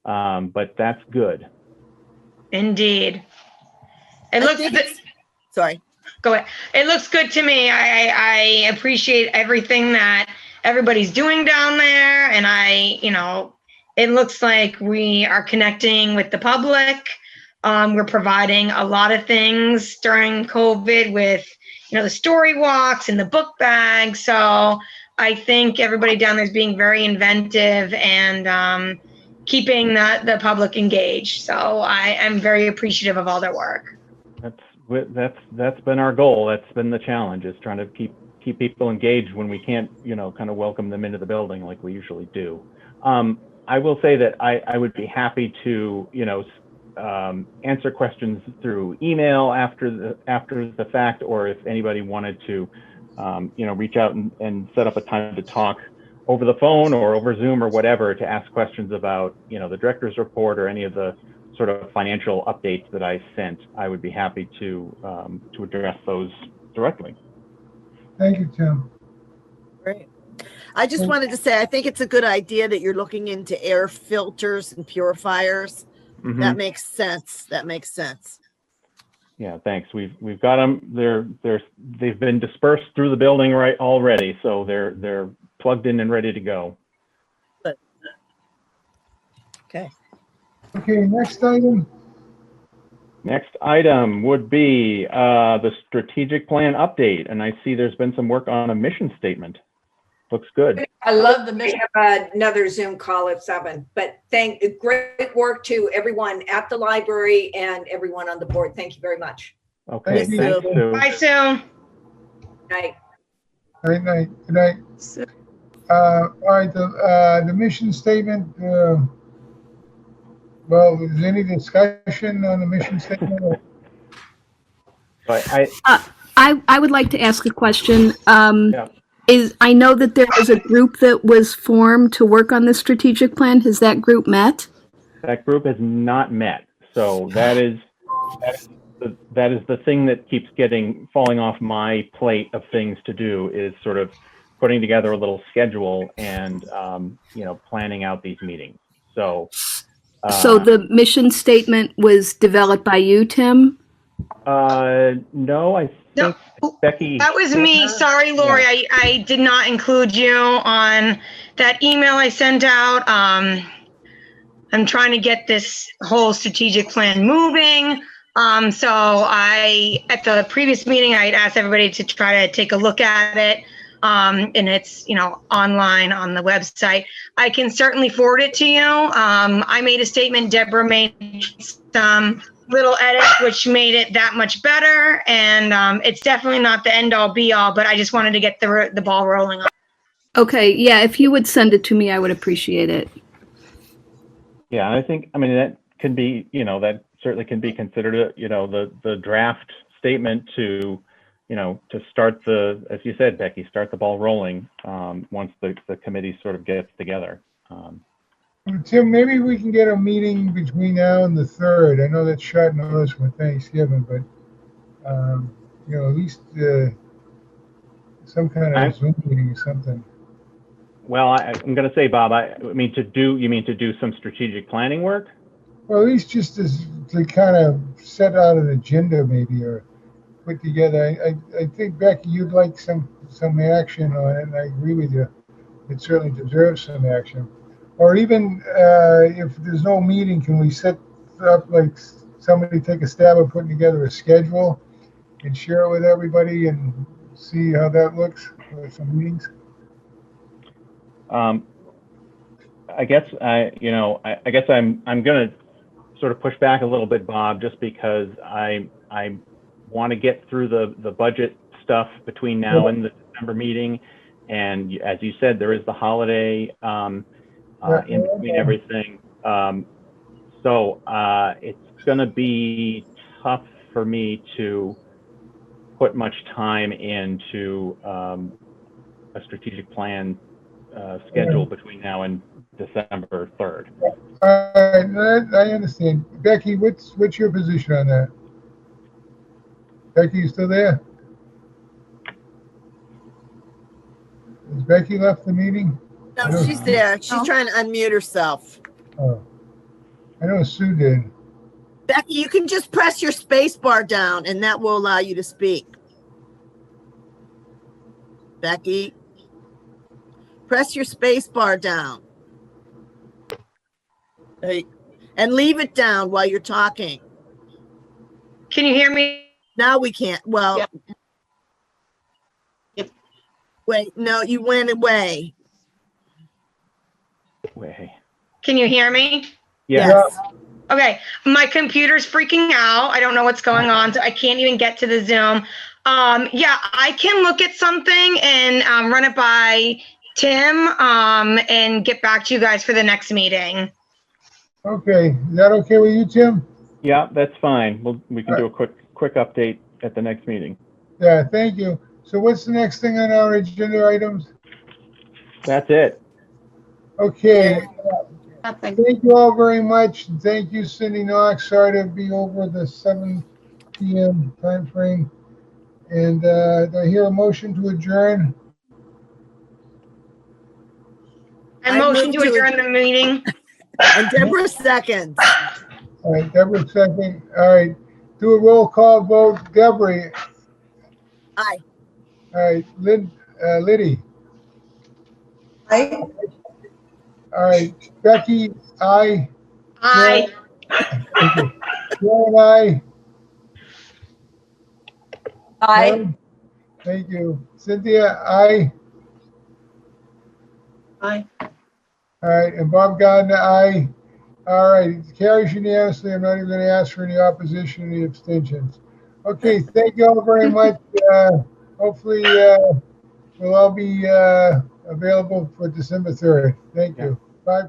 But that's good. Indeed. It I looks think good. it's- Sorry. Go ahead. It looks good to me. I appreciate everything that everybody's doing down there. And it looks like we are connecting with the public. We're providing a lot of things during COVID with, the story walks and the book bags. So I think everybody down there is being very inventive and keeping the public engaged. So I am very appreciative of all their work. That's been our goal. That's been the challenge, is trying to keep people engaged when we can't, kind of welcome them into the building like we usually do. I will say that I would be happy to, answer questions through email after the fact, or if anybody wanted to, reach out and set up a time to talk over the phone or over Zoom or whatever to ask questions about, the director's report or any of the sort of financial updates that I sent, I would be happy to address those directly. Thank you, Tim. Great. I just wanted to say, I think it's a good idea that you're looking into air filters and purifiers. Mm-hmm. That makes sense. Yeah, thanks. We've got them. They've been dispersed through the building already, so they're plugged in and ready to go. But, okay. Okay, next item. Next item would be the strategic plan update, and I see there's been some work on a mission statement. Looks good. I love the We mission. have another Zoom call at 7, but great work to everyone at the library and everyone on the board. Thank you very much. Okay, Thank you. thanks, Sue. Bye, Sue. Night. Good night. Good night. All right, the mission statement. Well, is there any discussion on the mission statement? But I would like to ask a question. Yeah. I know that there was a group that was formed to work on the strategic plan. Has that group met? That group has not met. So that is the thing that keeps falling off my plate of things to do, is sort of putting together a little schedule and, planning out these meetings. So, So the mission statement was developed by you, Tim? no, I No, think Becky. that was me. Sorry, Lori. Yeah. I did not include you on that email I sent out. I'm trying to get this whole strategic plan moving. So at the previous meeting, I had asked everybody to try to take a look at it. And it's, online on the website. I can certainly forward it to you. I made a statement. Deborah made some little edits, which made it that much better. And it's definitely not the end all be all, but I just wanted to get the ball rolling on. Okay, yeah, if you would send it to me, I would appreciate it. Yeah, I think, that can be, that certainly can be considered, the draft statement to, to start as you said, Becky, start the ball rolling once the committee sort of gets together. Tim, maybe we can get a meeting between now and the 3rd. I know that's short notice for Thanksgiving, but, at least some kind of Zoom meeting or something. Well, I'm going to say, Bob, you mean to do some strategic planning work? Well, at least just to kind of set out an agenda, maybe, or put together. I think, Becky, you'd like some action on it, and I agree with you. It certainly deserves some action. Or even if there's no meeting, can we set up, like, somebody take a stab at putting together a schedule and share it with everybody and see how that looks for some meetings? I guess I'm going to sort of push back a little bit, Bob, just because I want to get through the budget stuff between now and the December meeting. And as you said, there is the holiday in between everything. So it's going to be tough for me to put much time into a strategic plan schedule between now and December 3rd. I understand. Becky, what's your position on that? Becky, you still there? Has Becky left the meeting? No, she's there. She's trying to unmute herself. Oh, I know Sue did. Becky, you can just press your space bar down and that will allow you to speak. Becky, press your space bar down. Hey, and leave it down while you're talking. Can you hear me? Now we can't. Well, Yep. Wait, no, you went away. Can you hear me? Yes. Okay, my computer's freaking out. I don't know what's going on, so I can't even get to the Zoom. Yeah, I can look at something and run it by Tim and get back to you guys for the next meeting. Okay, is that okay with you, Tim? Yeah, that's fine. We can do a quick update at the next meeting. Yeah, thank you. So what's the next thing on our agenda items? That's it. Okay. Nothing. Thank you all very much. Thank you, Cindy Knox. Sorry to be over the 7 p.m. time frame. And do I hear a motion to adjourn? I motion to adjourn the meeting. And Deborah seconds. All right, Deborah second. All right, do a roll call vote. Deborah. Aye. All right, Liddy. Aye. All right, Becky. Aye. Aye. Joe and I. Aye. Thank you. Cynthia, aye. Aye. All right, and Bob Gardner, aye. All right, it carries unanimously. I'm not even going to ask for any opposition or any abstentions. Okay, thank you all very much. Hopefully, we'll all be available for December 3rd. Thank you. Bye.